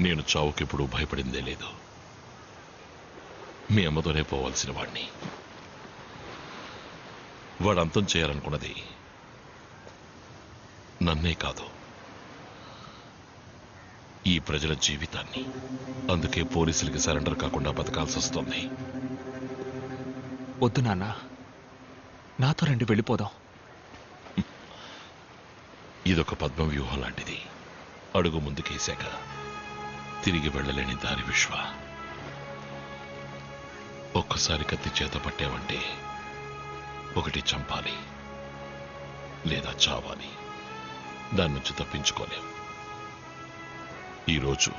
నేను చావుకెప్పుడు భయపడిందే లేదు. మీ అమ్మతోనే పోవాల్సిన వాణ్ణి. వాడు అంతం చేయాలనుకున్నది నన్నే కాదు, ఈ ప్రజల జీవితాన్ని. అందుకే పోలీసులకి సరెండర్ కాకుండా బతకాల్సి వస్తుంది. వద్దు నాన్న, నాతో రండి, వెళ్ళిపోదాం. ఇదొక పద్మ వ్యూహం లాంటిది. అడుగు ముందుకేశాక తిరిగి వెళ్ళలేని దారి విశ్వ. ఒక్కసారి కత్తి చేత పట్టావంటే ఒకటి చంపాలి లేదా చావాలి. దాని నుంచి తప్పించుకోలేం. ఈరోజు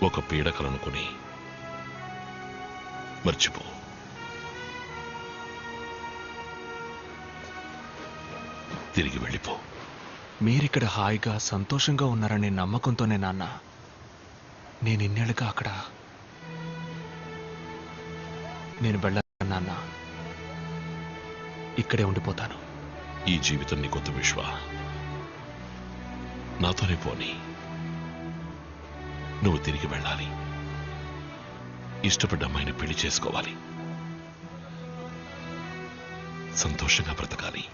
ఒక పీడకలనుకుని మర్చిపో. తిరిగి వెళ్ళిపో. మీరిక్కడ హాయిగా సంతోషంగా ఉన్నారనే నమ్మకంతోనే నాన్న నేను ఇన్నేళ్ళుగా అక్కడ. నేను వెళ్ళాను నాన్న, ఇక్కడే ఉండిపోతాను. ఈ జీవితం నీకొద్దు విశ్వ, నాతోనే పోని. నువ్వు తిరిగి వెళ్ళాలి, ఇష్టపడ్డ అమ్మాయిని పెళ్లి చేసుకోవాలి, సంతోషంగా బ్రతకాలి.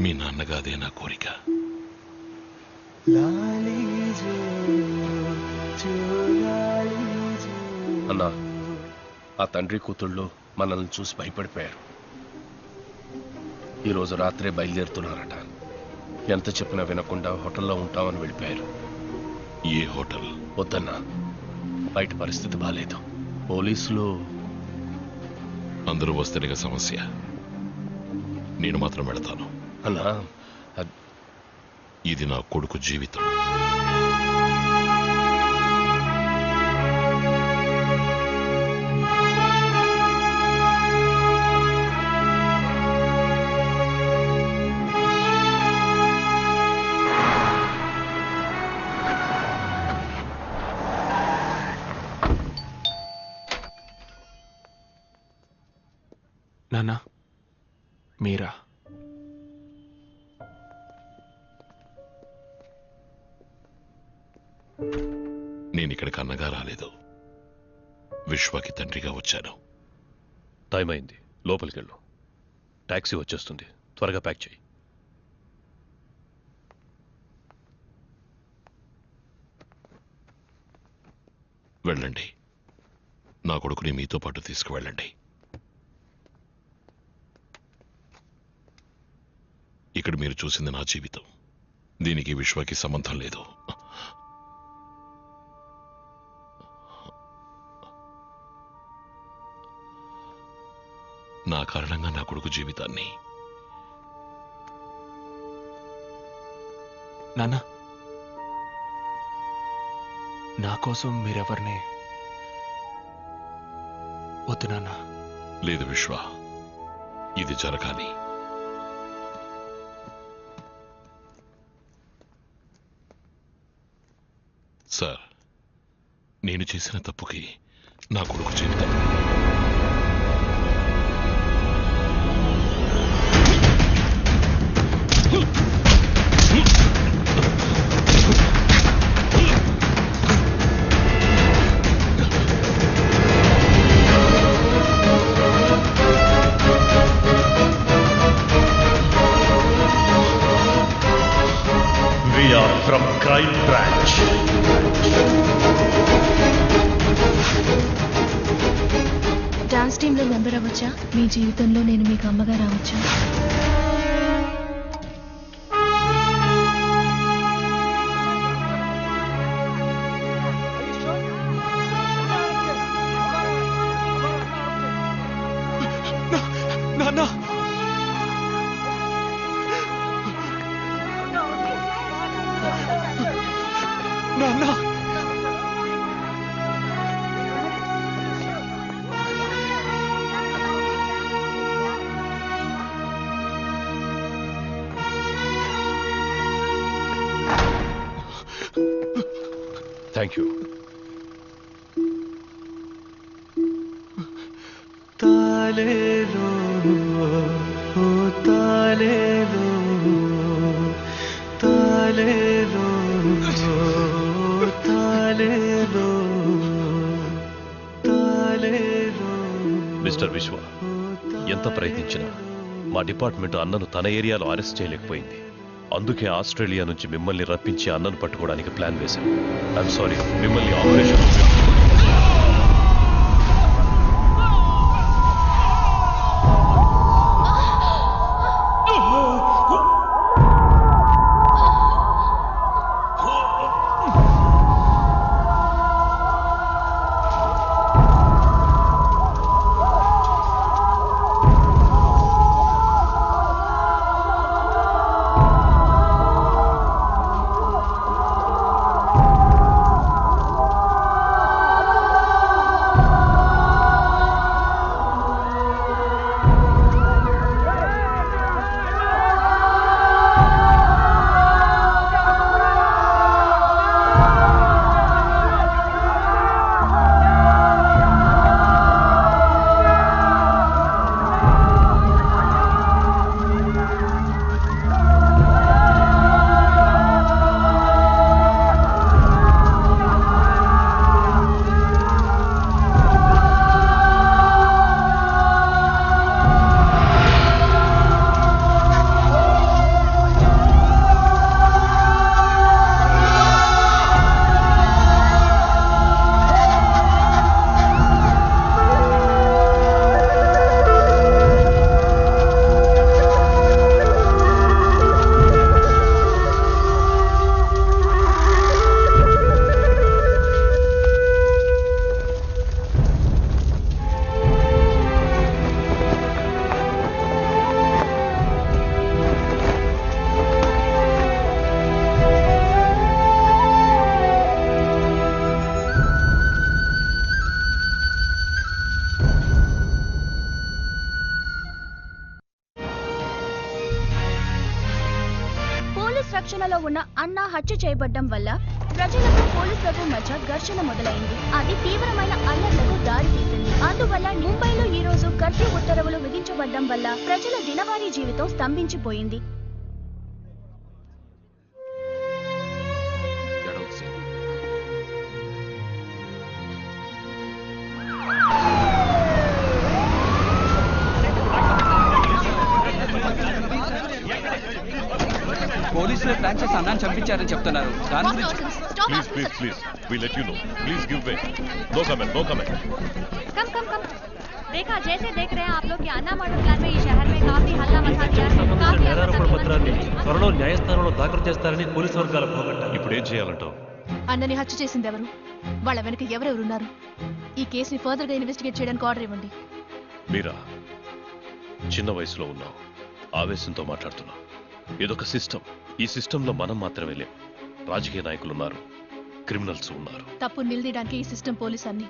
మీ నాన్నగా అదే నా కోరిక. అన్నా, ఆ తండ్రి కూతుళ్ళు మనల్ని చూసి భయపడిపోయారు. ఈరోజు రాత్రే బయలుదేరుతున్నారట. ఎంత చెప్పినా వినకుండా హోటల్లో ఉంటామని వెళ్ళిపోయారు. ఏ హోటల్? వద్దన్నా, బయట పరిస్థితి బాలేదు. పోలీసులు అందరూ వస్తేనేగా సమస్య. నేను మాత్రం వెళతాను. అన్నా, ఇది నా కొడుకు జీవితం. నాన్న, మీరా? నేను ఇక్కడికి అన్నగా రాలేదు, విశ్వకి తండ్రిగా వచ్చాను. టైం అయింది, లోపలికి వెళ్ళు. టాక్సీ వచ్చేస్తుంది, త్వరగా ప్యాక్ చేయి. వెళ్ళండి, నా కొడుకుని మీతో పాటు తీసుకువెళ్ళండి. ఇక్కడ మీరు చూసింది నా జీవితం. దీనికి విశ్వకి సంబంధం లేదు. నా కారణంగా నా కొడుకు జీవితాన్ని. నాన్న, నా కోసం మీరెవరిని వద్దు నాన్న. లేదు విశ్వ, ఇది జరగాలి. సార్, నేను చేసిన తప్పుకి నా కొడుకు జీవితం. We are from Crime Branch. Dance టీంలో మెంబర్ అవ్వచ్చా? మీ జీవితంలో నేను మీకు అమ్మగా రావచ్చా? నాన్న, నాన్న, థ్యాంక్ యూ. తాలేలో తాలేలో తాలేలో తాలేలో తాలేలో. మిస్టర్ విశ్వ, ఎంత ప్రయత్నించినా మా డిపార్ట్మెంట్ అన్నను తన ఏరియాలో అరెస్ట్ చేయలేకపోయింది. అందుకే ఆస్ట్రేలియా నుంచి మిమ్మల్ని రప్పించి అన్నను పట్టుకోవడానికి ప్లాన్ వేశాం. ఐఎమ్ సారీ, మిమ్మల్ని ఆపరేషన్ రక్షణలో ఉన్న అన్న హత్య చేయబడ్డం వల్ల ప్రజలకు పోలీసులకు మధ్య ఘర్షణ మొదలైంది. అది తీవ్రమైన అల్లర్లకు దారితీసింది. అందువల్ల ముంబైలో ఈ రోజు కర్ఫ్యూ ఉత్తర్వులు విధించబడ్డం వల్ల ప్రజల దినవారీ జీవితం స్తంభించిపోయింది. పోలీసులు ప్లాన్ చేసి అన్నాన్ని చంపించారని చెప్తున్నారు. Please please please we let you know. Please give way. No comment, no comment. कम कम कम देखा जैसे देख रहे हैं आप लोग कि अन्ना मर्डर प्लान में इस शहर में काफी हल्ला मचा दिया है. काफी నేరారోపణ పత్రాన్ని త్వరలో న్యాయస్థానంలో దాఖలు చేస్తారని పోలీసు వర్గాలు పోగొట్టారు. ఇప్పుడు ఏం చేయాలంటావు? అన్నని హత్య చేసింది ఎవరు, వాళ్ళ వెనక ఎవరెవరున్నారు, ఈ కేసుని ఫర్దర్ గా ఇన్వెస్టిగేట్ చేయడానికి ఆర్డర్ ఇవ్వండి. మీరా చిన్న వయసులో ఉన్నావు, ఆవేశంతో మాట్లాడుతున్నావు. ఇదొక సిస్టమ్. ఈ సిస్టంలో మనం మాత్రమే లేం. రాజకీయ నాయకులు ఉన్నారు, క్రిమినల్స్ ఉన్నారు. తప్పు నిలదీయడానికి ఈ సిస్టమ్ పోలీస్ అన్ని.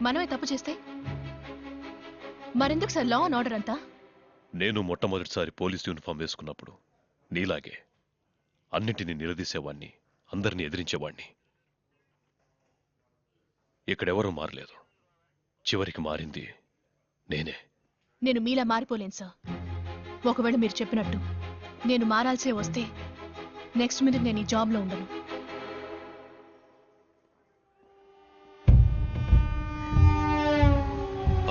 మనమే తప్పు చేస్తే మరెందుకు సార్ లా అండ్ ఆర్డర్ అంతా? నేను మొట్టమొదటిసారి పోలీస్ యూనిఫామ్ వేసుకున్నప్పుడు నీలాగే అన్నింటినీ నిలదీసేవాణ్ణి, అందరినీ ఎదిరించేవాణ్ణి. ఇక్కడెవరూ మారలేదు. చివరికి మారింది నేనే. నేను మీలా మారిపోలేను సార్. ఒకవేళ మీరు చెప్పినట్టు నేను మారాల్సే వస్తే నెక్స్ట్ మినిట్ నేను ఈ జాబ్లో ఉండను.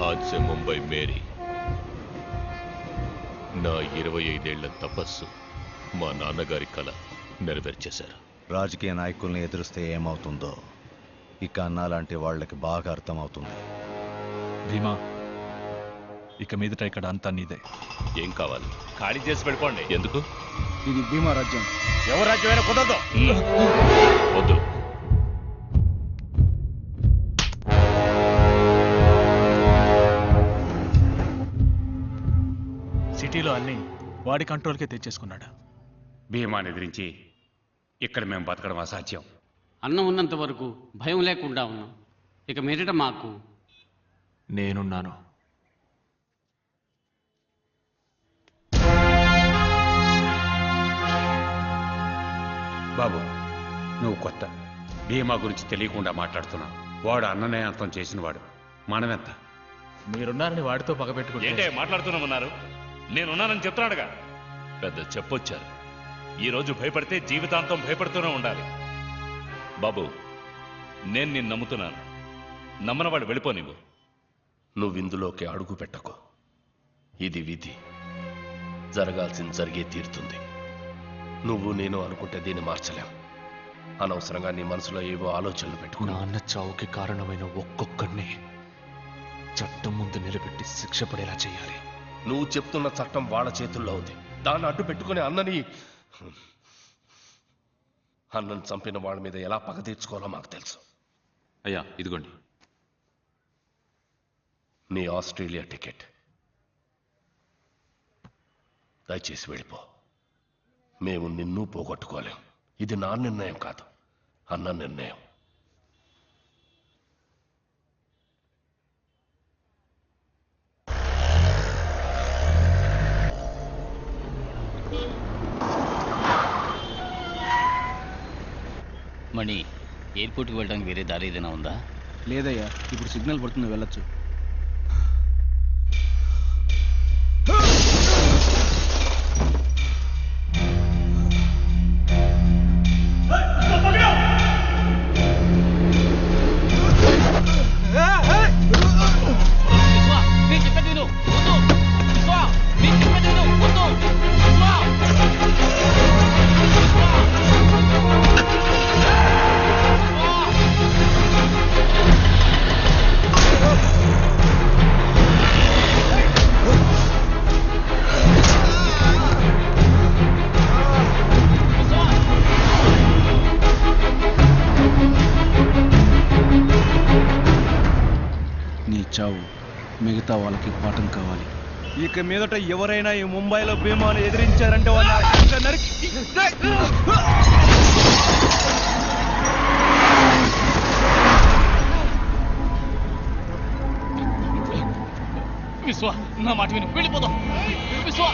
आज से मुंबई मेरी నా 25 ఏళ్ల తపస్సు మా నాన్నగారి కల నెరవేర్చేశారు. రాజకీయ నాయకుల్ని ఎదురిస్తే ఏమవుతుందో ఇక అన్నా లాంటి వాళ్ళకి బాగా అర్థమవుతుంది. భీమా, ఇక మీదట ఇక్కడ అంతా నీదే. ఏం కావాలి? ఖాళీ చేసి వెళ్ళిపోండి. ఎందుకు? ఇది భీమా రాజ్యం. ఎవరు రాజ్యమైనా కుదరదు. వద్దు. సిటీలో అన్ని వాడి కంట్రోల్కే తెచ్చేసుకున్నాడు. భీమాని ఎదిరించి ఇక్కడ మేము బతకడం అసాధ్యం. అన్నం ఉన్నంత వరకు భయం లేకుండా ఉన్నాం. ఇక మీదట మాకు నేనున్నాను. బాబు, నువ్వు కొత్త. భీమా గురించి తెలియకుండా మాట్లాడుతున్నావు. వాడు అన్ననే అంతం చేసినవాడు. మనమెంత? మీరున్నారని వాడితో పగబెట్టుకుంటే ఏంటే మాట్లాడుతున్నామన్నారు? నేనున్నానని చెప్తున్నాడుగా. పెద్ద చెప్పొచ్చారు. ఈరోజు భయపడితే జీవితాంతం భయపడుతూనే ఉండాలి. బాబు, నేను నిన్ను నమ్ముతున్నాను. నమ్మనవాడు వెళ్ళిపోనివ్వు. నువ్విందులోకి అడుగు పెట్టకు. ఇది విధి. జరగాల్సింది జరిగే తీరుతుంది. నువ్వు నేను అనుకుంటే దీన్ని మార్చలేం. అనవసరంగా నీ మనసులో ఏవో ఆలోచనలు పెట్టుకున్నా. నాన్న చావుకి కారణమైన ఒక్కొక్కడిని చట్టం ముందు నిలబెట్టి శిక్ష పడేలా చేయాలి. నువ్వు చెప్తున్న చట్టం వాళ్ళ చేతుల్లో ఉంది. దాన్ని అడ్డు పెట్టుకుని అన్నని చంపిన వాళ్ళ మీద ఎలా పగ తీర్చుకోవాలో మాకు తెలుసు. అయ్యా ఇదిగోండి. నీ ఆస్ట్రేలియా టికెట్. దయచేసి వెళ్ళిపో. మేము నిన్ను పోగొట్టుకోలేం. ఇది నా నిర్ణయం కాదు, అన్న నిర్ణయం. మణి, ఎయిర్పోర్ట్కి వెళ్ళడానికి వేరే దారి ఏదైనా ఉందా? లేదయ్యా, ఇప్పుడు సిగ్నల్ పడుతుంది, వెళ్ళొచ్చు. చావు మిగతా వాళ్ళకి పాఠం కావాలి. ఇక మీదట ఎవరైనా ఈ ముంబైలో భీమాను ఎదిరించారంటే వాళ్ళ నరికి విశ్వ, నా మాట విని వెళ్ళిపోదాం. విశ్వ,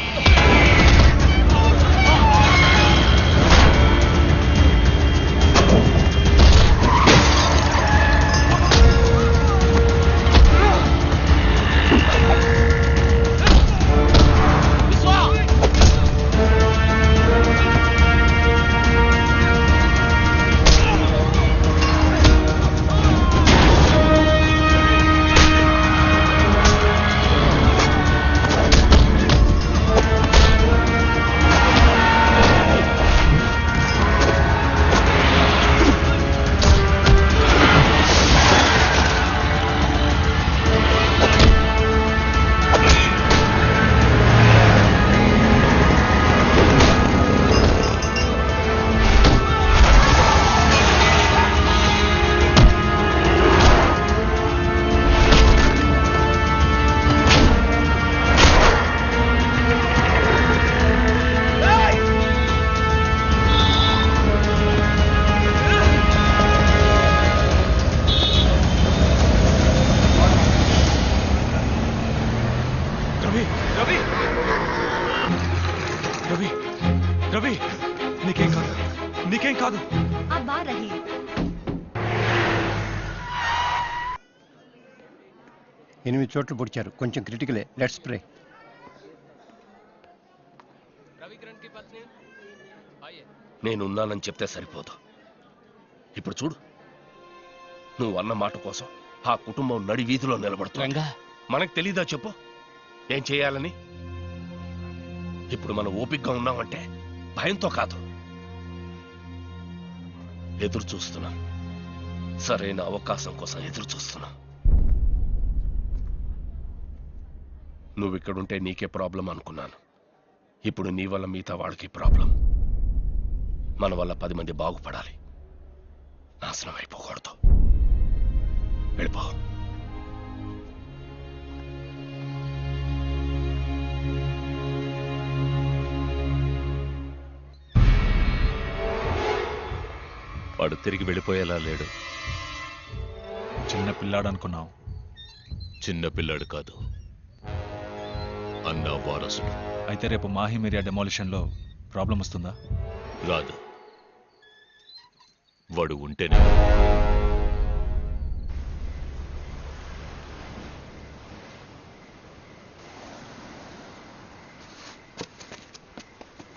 రవి, నీకేం కాదు, నీకేం కాదు. అబ్బా రహీ, ఎనిమిది చోట్ల పొడిచారు, కొంచెం క్రిటికలే. Let's pray. నేనున్నానని చెప్తే సరిపోదు. ఇప్పుడు చూడు, నువ్వు అన్న మాట కోసం ఆ కుటుంబం నడి వీధిలో నిలబడుతుందా? మనకు తెలీదా చెప్పు ఏం చేయాలని? ఇప్పుడు మనం ఓపికగా ఉన్నామంటే భయంతో కాదు, ఎదురు చూస్తున్నాం. సరైన అవకాశం కోసం ఎదురు చూస్తున్నాం. నువ్వు ఇక్కడుంటే నీకే ప్రాబ్లం అనుకున్నాను. ఇప్పుడు నీ వల్ల మిగతా వాళ్ళకి ప్రాబ్లం. మన వల్ల 10 మంది బాగుపడాలి, నాశనం అయిపోకూడదు. వెళ్ళిపో. వాడు తిరిగి వెళ్ళిపోయేలా లేడు. చిన్న పిల్లాడు అనుకున్నావు. చిన్న పిల్లాడు కాదు, అన్న వారసుడు. అయితే రేపు మాహిమిరియా డెమాలిషన్లో ప్రాబ్లం వస్తుందా? రాదు. వాడు ఉంటేనే